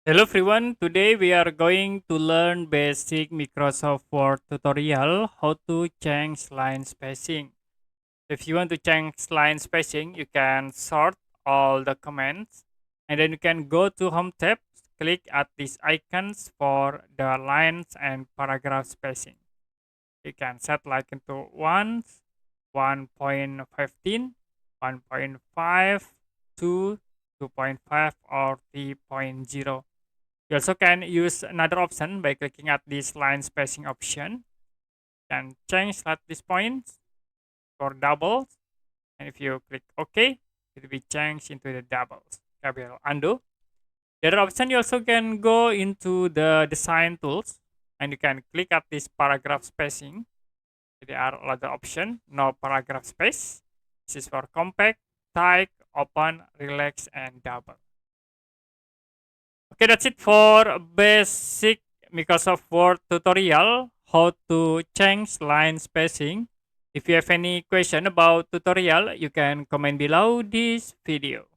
Hello everyone, today we are going to learn basic Microsoft Word tutorial how to change line spacing. If you want to change line spacing, you can sort all the comments and then you can go to Home tab, click at these icons for the lines and paragraph spacing. You can set like into 1, 1.15, 1.5, 2, 2.5 or 3.0. You also can use another option by clicking at this line spacing option and change at this point for doubles. And if you click OK, it will be changed into the doubles. I will undo. The other option, you also can go into the design tools and you can click at this paragraph spacing. There are other options. No paragraph space. This is for compact, tight, open, relax, and double. Okay, that's it for basic Microsoft Word tutorial, how to change line spacing. If you have any question about tutorial, you can comment below this video.